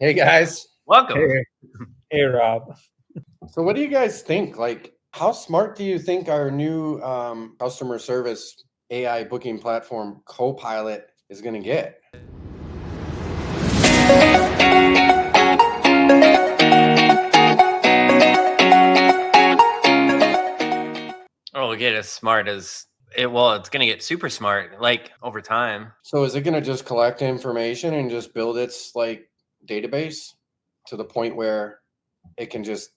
Hey guys. Welcome. Hey, hey, Rob. So what do you guys think? Like, how smart do you think our new customer service AI booking platform Copilot is going to get? Oh, we'll get as smart as it. Well, it's gonna get super smart, like over time. So is it going to just collect information and just build its like database to the point where it can just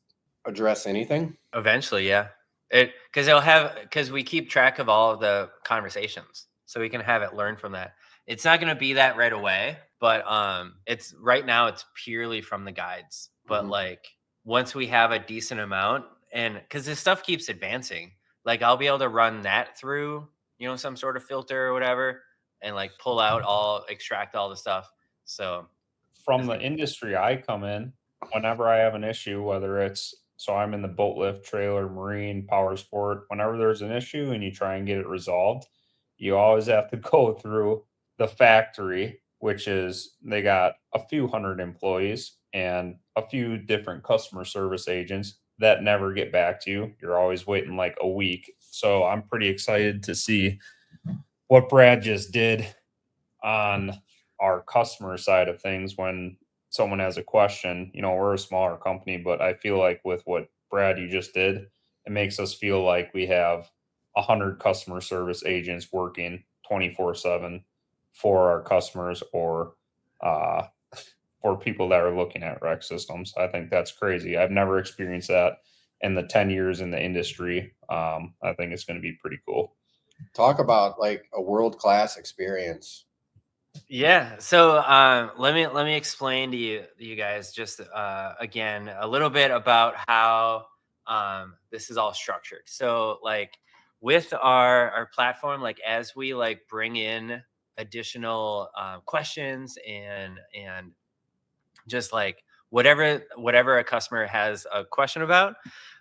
address anything? Eventually, yeah. Because we keep track of all of the conversations, so we can have it learn from that. It's not gonna be that right away, but it's right now. It's purely from the guides. But Mhm. like once we have a decent amount, and because this stuff keeps advancing, like I'll be able to run that through, some sort of filter or whatever, and like extract all the stuff. So From it's the gonna industry I come in, whenever I have an issue, whether it's so I'm in the boat lift, trailer, marine, power sport, whenever there's an issue and you try and get it resolved, you always have to go through the factory, which is they got a few hundred employees and a few different customer service agents that never get back to you. You're always waiting like a week. So I'm pretty excited to see what Brad just did on our customer side of things when someone has a question. We're a smaller company, but I feel like with what Brad you just did, it makes us feel like we have 100 customer service agents working 24/7 for our customers or uh, for people that are looking at rec systems. I think that's crazy. I've never experienced that in the 10 years in the industry. I think it's going to be pretty cool. Talk about like a world-class experience. Yeah. So let me explain to you guys just again a little bit about how this is all structured. So like with our platform, like as we like bring in additional questions and just like whatever a customer has a question about,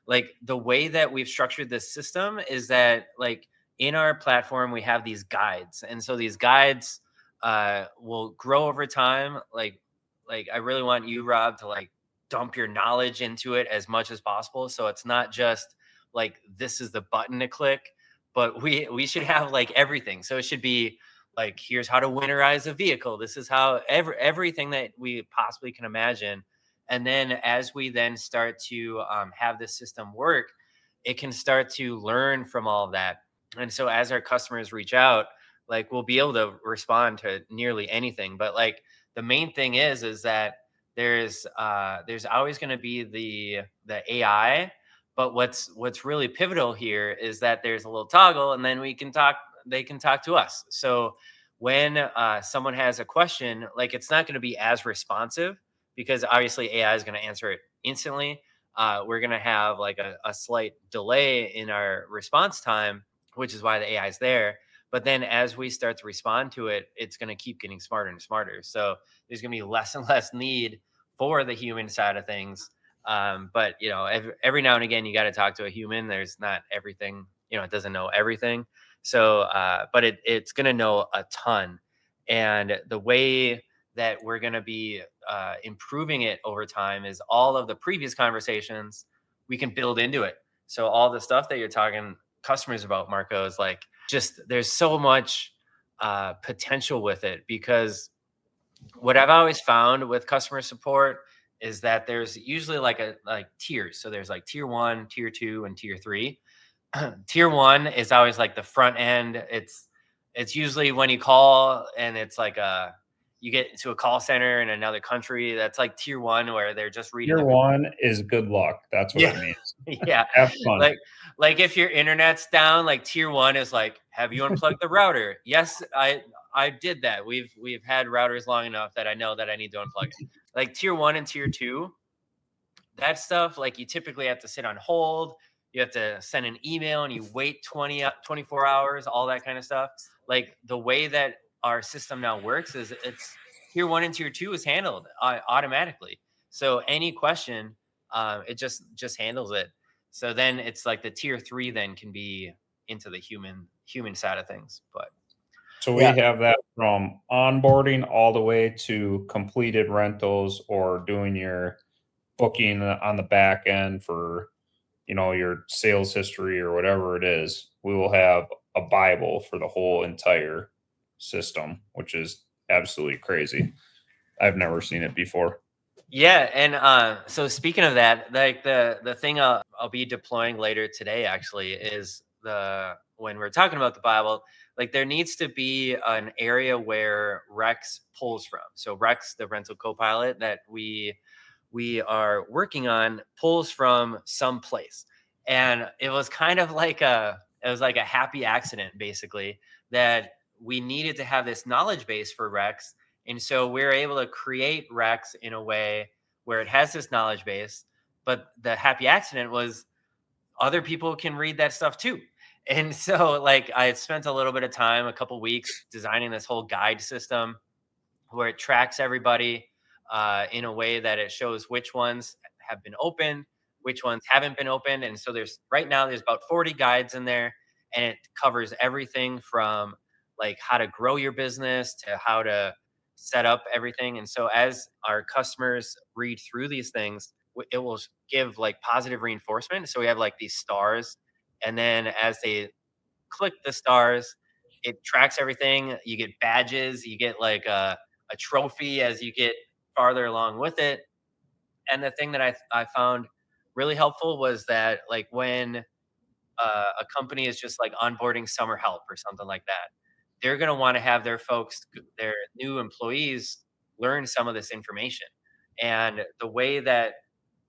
like the way that we've structured this system is that like in our platform we have these guides, and so these guides will grow over time. Like I really want you, Rob, to like dump your knowledge into it as much as possible, so it's not just like this is the button to click, but we should have like everything. So it should be like here's how to winterize a vehicle, this is how everything that we possibly can imagine. And then as we then start to have this system work, it can start to learn from all of that. And so as our customers reach out, like we'll be able to respond to nearly anything. But like the main thing is that there's always going to be the AI. But what's really pivotal here is that there's a little toggle, and then we can talk they can talk to us. So when someone has a question, like it's not going to be as responsive because obviously AI is going to answer it instantly. We're going to have like a slight delay in our response time, which is why the AI is there. But then as we start to respond to it, it's going to keep getting smarter and smarter. So there's going to be less and less need for the human side of things. But every now and again, you got to talk to a human. There's not everything, it doesn't know everything. So, but it's going to know a ton. And the way that we're going to be improving it over time is all of the previous conversations we can build into it. So all the stuff that you're talking customers about, Marco, is like just there's so much potential with it, because what I've always found with customer support is that there's usually like tiers. So there's like tier 1, tier 2, and tier 3. Tier 1 is always like the front end. It's usually when you call and it's like you get to a call center in another country. That's like tier 1 where they're just reading Year the one is good luck. That's what yeah. it means. Yeah. Have fun. Like if your internet's down, like tier 1 is like, have you unplugged the router? Yes, I did that. We've had routers long enough that I know that I need to unplug it. Like tier 1 and tier 2, that stuff, like you typically have to sit on hold. You have to send an email and you wait 24 hours, all that kind of stuff. Like the way that our system now works is it's tier 1 and tier 2 is handled automatically. So any question, it just handles it. So then it's like the tier 3 then can be into the human side of things. But So we have that from onboarding all the way to completed rentals or doing your booking on the back end for, your sales history or whatever it is. We will have a Bible for the whole entire system, which is absolutely crazy. I've never seen it before. Yeah, and so speaking of that, like the thing I'll be deploying later today actually is when we're talking about the Bible, like there needs to be an area where Rex pulls from. So Rex, the rental co-pilot that we are working on, pulls from some place. And it was kind of like a happy accident basically that we needed to have this knowledge base for Rex. And so we're able to create Rex in a way where it has this knowledge base, but the happy accident was other people can read that stuff too. And so like I spent a little bit of time, a couple weeks designing this whole guide system where it tracks everybody in a way that it shows which ones have been opened, which ones haven't been opened. And so there's about 40 guides in there, and it covers everything from like how to grow your business to how to set up everything. And so as our customers read through these things, it will give like positive reinforcement. So we have like these stars, and then as they click the stars, it tracks everything. You get badges, you get like a trophy as you get farther along with it. And the thing that I found really helpful was that like when a company is just like onboarding summer help or something like that, they're going to want to have their new employees learn some of this information. And the way that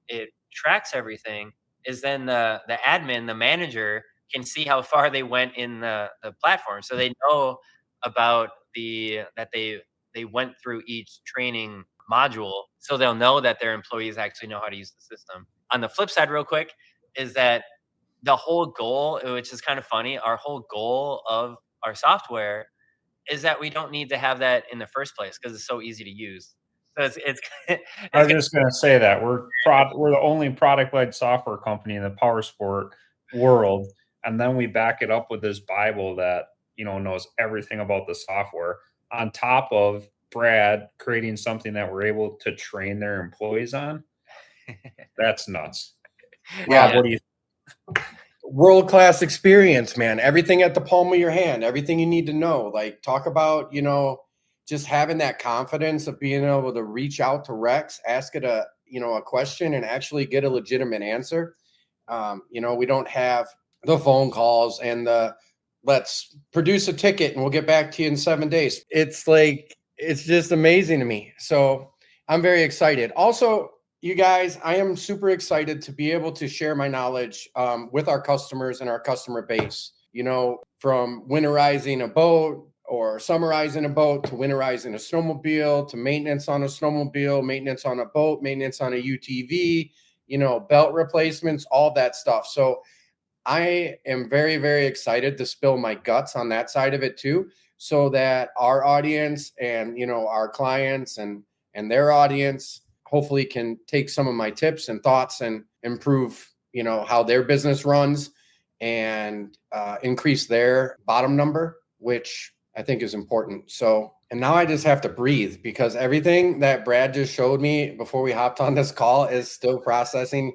it tracks everything is then the admin, the manager, can see how far they went in the platform. So they know about that they went through each training module. So they'll know that their employees actually know how to use the system. On the flip side, real quick, is that the whole goal, which is kind of funny, our whole goal of our software is that we don't need to have that in the first place because it's so easy to use. So I was just going to say that we're the only product-led software company in the power sport world, and then we back it up with this Bible that knows everything about the software. On top of Brad creating something that we're able to train their employees on, that's nuts. Yeah, what do you? World-class experience, man. Everything at the palm of your hand. Everything you need to know. Like talk about just having that confidence of being able to reach out to Rex, ask it a question and actually get a legitimate answer. We don't have the phone calls and let's produce a ticket and we'll get back to you in 7 days. It's just amazing to me. So I'm very excited. Also, you guys, I am super excited to be able to share my knowledge with our customers and our customer base, from winterizing a boat or summarizing a boat to winterizing a snowmobile to maintenance on a snowmobile, maintenance on a boat, maintenance on a UTV, belt replacements, all that stuff. So I am very, very excited to spill my guts on that side of it too, so that our audience and, our clients and their audience hopefully can take some of my tips and thoughts and improve, how their business runs and increase their bottom number, which I think is important. So, and now I just have to breathe because everything that Brad just showed me before we hopped on this call is still processing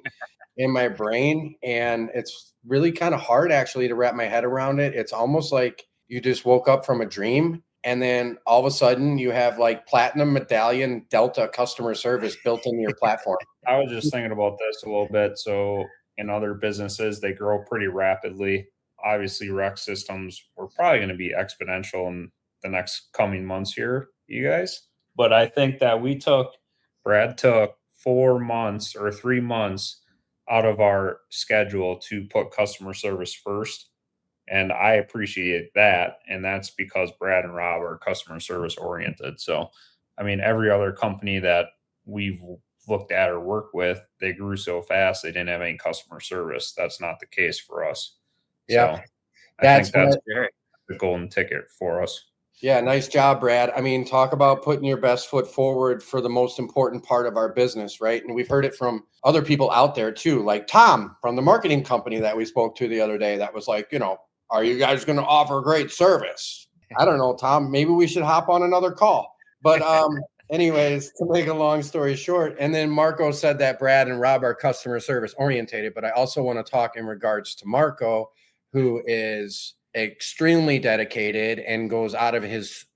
in my brain. And it's really kind of hard actually to wrap my head around it. It's almost like you just woke up from a dream and then all of a sudden you have like platinum medallion Delta customer service built into your platform. I was just thinking about this a little bit. So in other businesses, they grow pretty rapidly. Obviously, Rex systems we're probably going to be exponential in the next coming months here, you guys. But I think that Brad took 4 months or 3 months out of our schedule to put customer service first. And I appreciate that. And that's because Brad and Rob are customer service oriented. So, I mean, every other company that we've looked at or worked with, they grew so fast, they didn't have any customer service. That's not the case for us. Yeah. So I think that's the golden ticket for us. Yeah. Nice job, Brad. I mean, talk about putting your best foot forward for the most important part of our business, right? And we've heard it from other people out there too, like Tom from the marketing company that we spoke to the other day that was like, are you guys going to offer great service? I don't know, Tom, maybe we should hop on another call. But anyways, to make a long story short, and then Marco said that Brad and Rob are customer service orientated, but I also want to talk in regards to Marco, who is extremely dedicated and goes out of his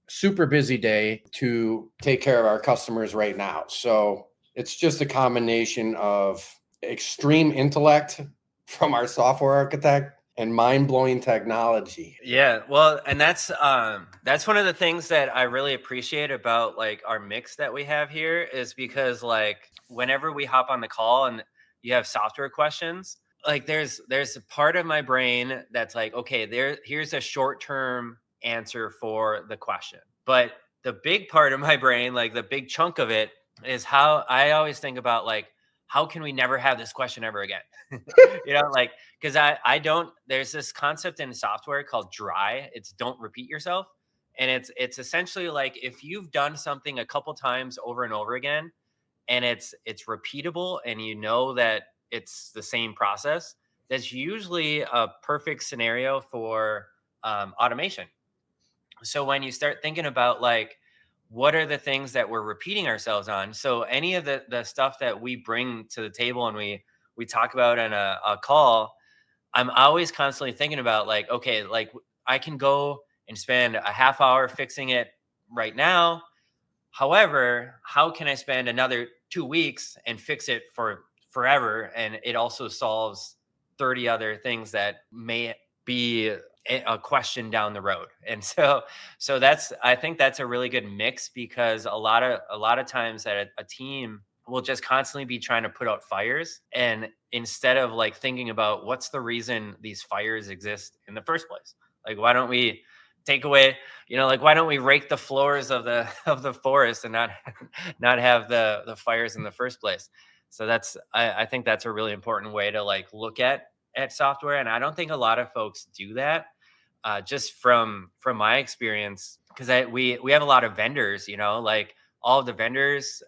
super busy day to take care of our customers right now. So it's just a combination of extreme intellect from our software architect and mind-blowing technology. Yeah, well, and that's one of the things that I really appreciate about like our mix that we have here, is because like whenever we hop on the call and you have software questions, like there's a part of my brain that's like, okay, here's a short-term answer for the question. But the big part of my brain, like the big chunk of it, is how I always think about like, how can we never have this question ever again? Like, because I don't, there's this concept in software called DRY. It's don't repeat yourself. And it's essentially like if you've done something a couple times over and over again, and it's repeatable, and you know that it's the same process, that's usually a perfect scenario for automation. So when you start thinking about like, what are the things that we're repeating ourselves on? So any of the stuff that we bring to the table and we talk about in a call, I'm always constantly thinking about like, okay, like I can go and spend a half hour fixing it right now. However, how can I spend another 2 weeks and fix it for forever? And it also solves 30 other things that may be a question down the road. And so I think that's a really good mix, because a lot of times that a team will just constantly be trying to put out fires, and instead of like thinking about what's the reason these fires exist in the first place, like why don't we take away, like why don't we rake the floors of the forest and not have the fires in the first place? So I think that's a really important way to like look at software, and I don't think a lot of folks do that. Just from my experience, because we have a lot of vendors, like all of the vendors,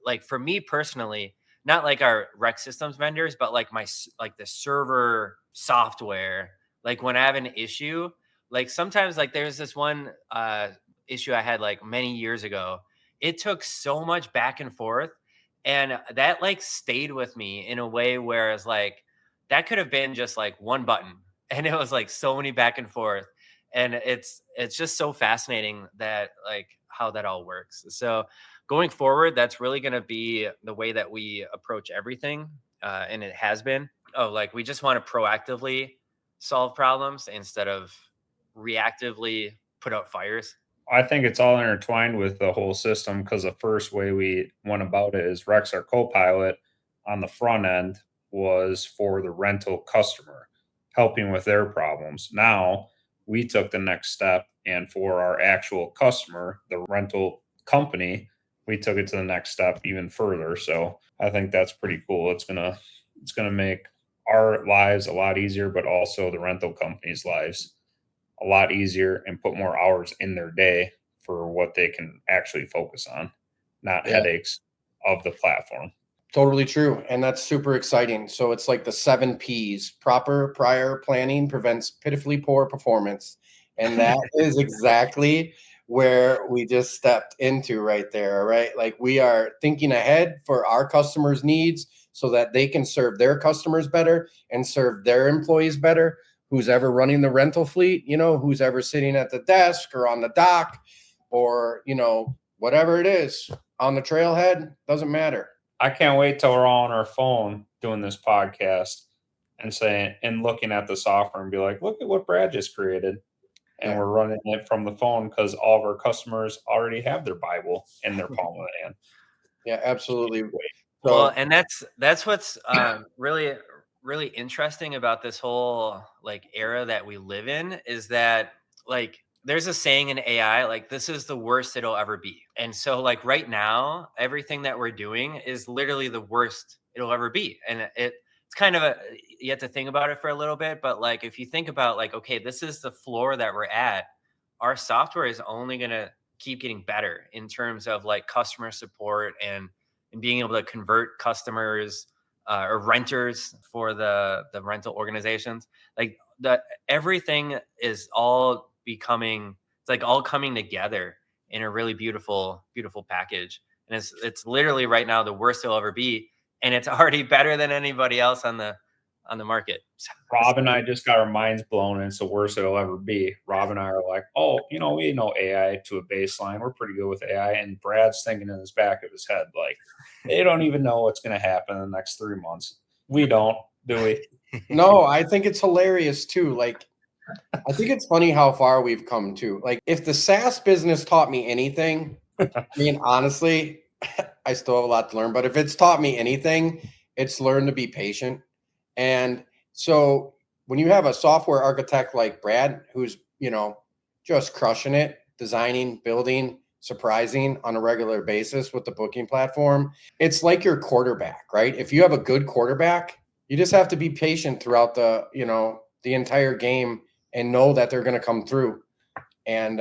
like for me personally, not like our rec systems vendors, but like like the server software. Like when I have an issue, like sometimes like there's this one issue I had like many years ago. It took so much back and forth, and that like stayed with me in a way where it's like that could have been just like one button, and it was like so many back and forth. And it's just so fascinating that like how that all works. So going forward, that's really going to be the way that we approach everything, and it has been. Like we just want to proactively solve problems instead of reactively put out fires. I think it's all intertwined with the whole system, because the first way we went about it is Rex, our co-pilot, on the front end was for the rental customer, helping with their problems. Now we took the next step, and for our actual customer, the rental company, we took it to the next step even further. So I think that's pretty cool. It's gonna make our lives a lot easier, but also the rental company's lives a lot easier, and put more hours in their day for what they can actually focus on, not headaches of the platform. Totally true. And that's super exciting. So it's like the 7 P's: proper prior planning prevents pitifully poor performance. And that is exactly where we just stepped into right there. Right. Like we are thinking ahead for our customers' needs so that they can serve their customers better and serve their employees better. Who's ever running the rental fleet, who's ever sitting at the desk or on the dock or, whatever it is on the trailhead, doesn't matter. I can't wait till we're all on our phone doing this podcast and looking at the software and be like, look at what Brad just created. And we're running it from the phone, because all of our customers already have their Bible in their palm of the hand. Yeah, absolutely. So, well, and that's what's really, really interesting about this whole like era that we live in, is that like there's a saying in AI, like this is the worst it'll ever be. And so like right now, everything that we're doing is literally the worst it'll ever be. And it's kind of you have to think about it for a little bit. But like, if you think about like, okay, this is the floor that we're at, our software is only going to keep getting better in terms of like customer support and being able to convert customers or renters for the rental organizations. Like everything is all becoming, it's like all coming together in a really beautiful, beautiful package. And it's literally right now the worst it'll ever be. And it's already better than anybody else on the market. So, Rob and I just got our minds blown, and it's the worst it'll ever be. Rob and I are like, oh, we know AI to a baseline. We're pretty good with AI. And Brad's thinking in his back of his head, like, they don't even know what's going to happen in the next 3 months. We don't, do we? No, I think it's hilarious too. Like, I think it's funny how far we've come to. Like, if the SaaS business taught me anything, I mean, honestly, I still have a lot to learn, but if it's taught me anything, it's learn to be patient. And so when you have a software architect like Brad, who's, just crushing it, designing, building, surprising on a regular basis with the booking platform, it's like your quarterback, right? If you have a good quarterback, you just have to be patient throughout the entire game and know that they're going to come through. And,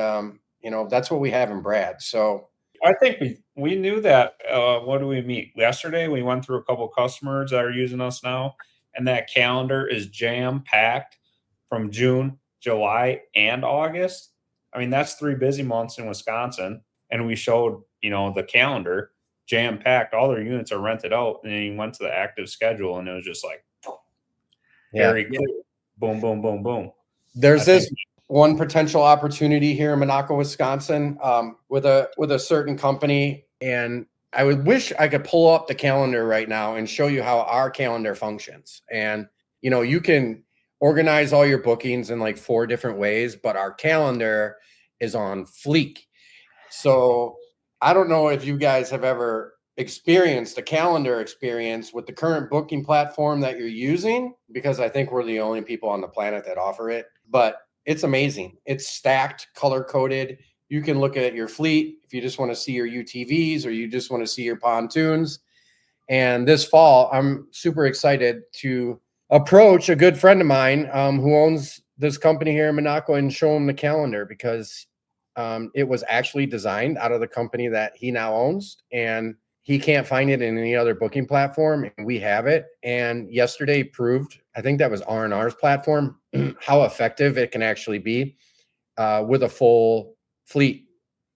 that's what we have in Brad. So I think we knew that. What do we meet yesterday? We went through a couple customers that are using us now, and that calendar is jam packed from June, July, and August. I mean, that's 3 busy months in Wisconsin, and we showed the calendar jam packed. All their units are rented out, and then you went to the active schedule, and it was just like very clear. Boom, boom, boom, boom. There's this one potential opportunity here in Monaco, Wisconsin, with a certain company, and I would wish I could pull up the calendar right now and show you how our calendar functions. And you can organize all your bookings in like 4 different ways, but our calendar is on fleek. So I don't know if you guys have ever experienced a calendar experience with the current booking platform that you're using, because I think we're the only people on the planet that offer it. But it's amazing. It's stacked, color coded. You can look at your fleet if you just want to see your UTVs or you just want to see your pontoons. And this fall, I'm super excited to approach a good friend of mine who owns this company here in Monaco and show him the calendar, because it was actually designed out of the company that he now owns, and he can't find it in any other booking platform, and we have it. And yesterday proved, I think that was R&R's platform, how effective it can actually be with a full fleet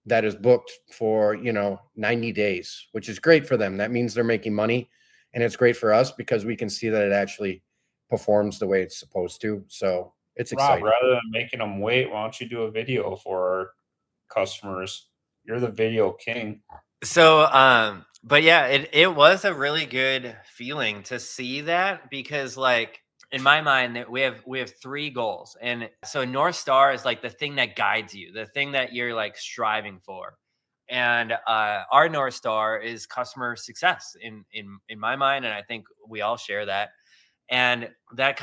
that is booked for 90 days, which is great for them. That means they're making money, and it's great for us because we can see that it actually performs the way it's supposed to. So it's exciting. Rob, rather than making them wait, why don't you do a video for our customers? You're the video king. So, but yeah, it was a really good feeling to see that, because like in my mind that we have 3 goals. And so North Star is like the thing that guides you, the thing that you're like striving for. And our North Star is customer success in my mind. And I think we all share that. And that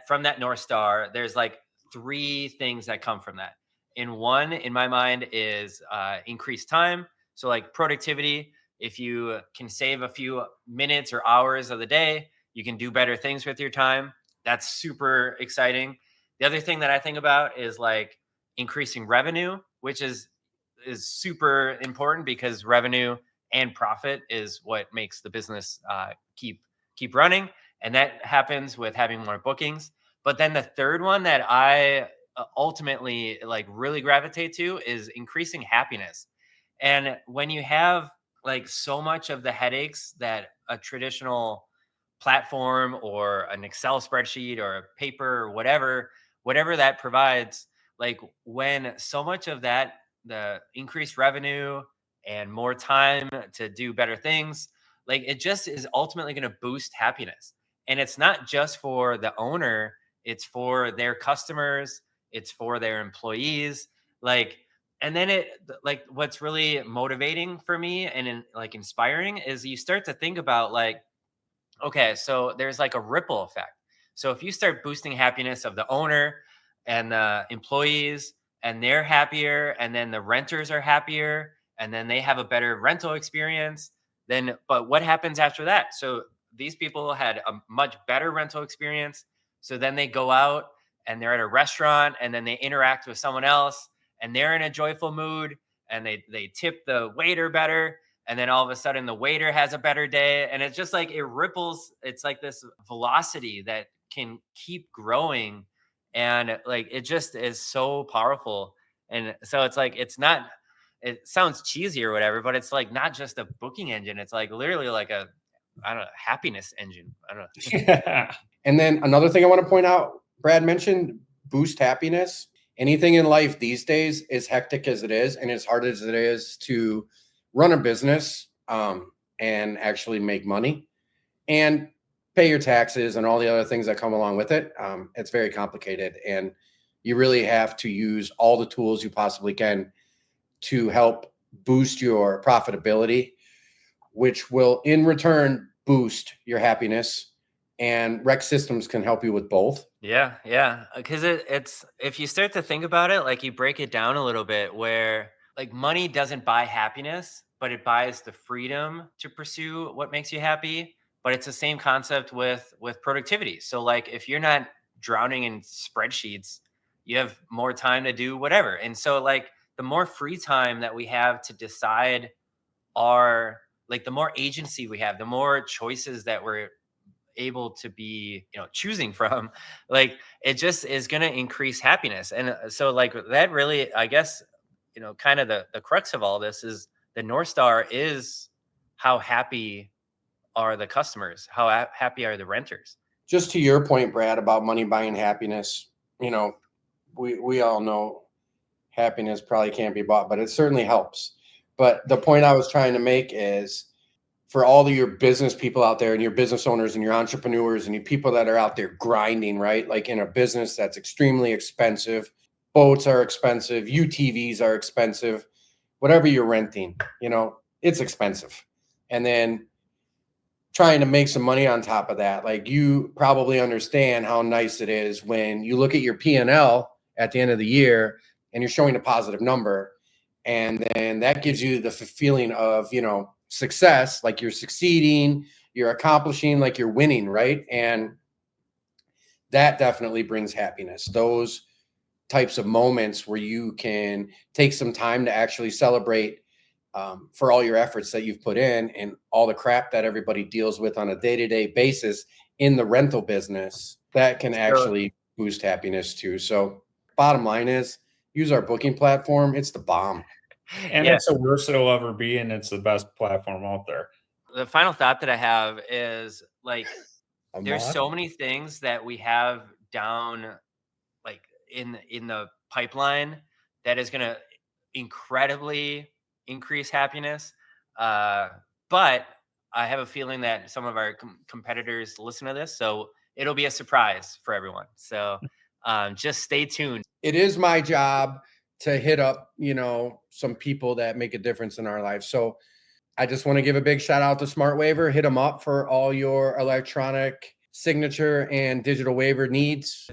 from that North Star, there's like 3 things that come from that. And one in my mind is increased time. So like productivity, if you can save a few minutes or hours of the day, you can do better things with your time. That's super exciting. The other thing that I think about is like increasing revenue, which is super important, because revenue and profit is what makes the business keep running. And that happens with having more bookings. But then the third one that I ultimately like really gravitate to is increasing happiness. And when you have like so much of the headaches that a traditional platform or an Excel spreadsheet or a paper or whatever that provides, like when so much of that, the increased revenue and more time to do better things, like it just is ultimately going to boost happiness. And it's not just for the owner, it's for their customers, it's for their employees. Like, and then like what's really motivating for me and like inspiring is you start to think about like, okay, so there's like a ripple effect. So if you start boosting happiness of the owner and the employees, and they're happier, and then the renters are happier, and then they have a better rental experience, but what happens after that? So these people had a much better rental experience. So then they go out and they're at a restaurant, and then they interact with someone else, and they're in a joyful mood, and they tip the waiter better, and then all of a sudden the waiter has a better day, and it's just like it ripples. It's like this velocity that can keep growing, and like it just is so powerful. And so it's like, it's not, it sounds cheesy or whatever, but it's like not just a booking engine. It's like literally like a, I don't know, happiness engine. I don't know. And then another thing I want to point out, Brad mentioned boost happiness. Anything in life these days, as hectic as it is, and as hard as it is to run a business and actually make money and pay your taxes and all the other things that come along with it. It's very complicated, and you really have to use all the tools you possibly can to help boost your profitability, which will in return boost your happiness. And Rex Systems can help you with both. Yeah, yeah. Because it's, if you start to think about it, like you break it down a little bit, where like money doesn't buy happiness, but it buys the freedom to pursue what makes you happy. But it's the same concept with productivity. So like if you're not drowning in spreadsheets, you have more time to do whatever. And so like the more free time that we have to decide our, like the more agency we have, the more choices that we're able to be, you know, choosing from, like it just is going to increase happiness. And so like that really, I guess, you know, kind of the crux of all this is the North Star is how happy are the customers, how happy are the renters. Just to your point, Brad, about money buying happiness, you know, we all know happiness probably can't be bought, but it certainly helps. But the point I was trying to make is, for all of your business people out there and your business owners and your entrepreneurs and your people that are out there grinding, right? Like in a business that's extremely expensive, boats are expensive, UTVs are expensive, whatever you're renting, you know, it's expensive. And then trying to make some money on top of that. Like you probably understand how nice it is when you look at your P&L at the end of the year and you're showing a positive number. And then that gives you the feeling of, you know, success, like you're succeeding, you're accomplishing, like you're winning, right? And that definitely brings happiness. Those types of moments where you can take some time to actually celebrate for all your efforts that you've put in and all the crap that everybody deals with on a day-to-day basis in the rental business, that can actually boost happiness too. So bottom line is, use our booking platform. It's the bomb. And it's the worst it'll ever be, and it's the best platform out there. The final thought that I have is like, there's so many things that we have down, like in the pipeline, that is going to incredibly increase happiness. But I have a feeling that some of our competitors listen to this, so it'll be a surprise for everyone. So just stay tuned. It is my job to hit up, you know, some people that make a difference in our lives. So I just want to give a big shout out to Smart Waiver. Hit them up for all your electronic signature and digital waiver needs.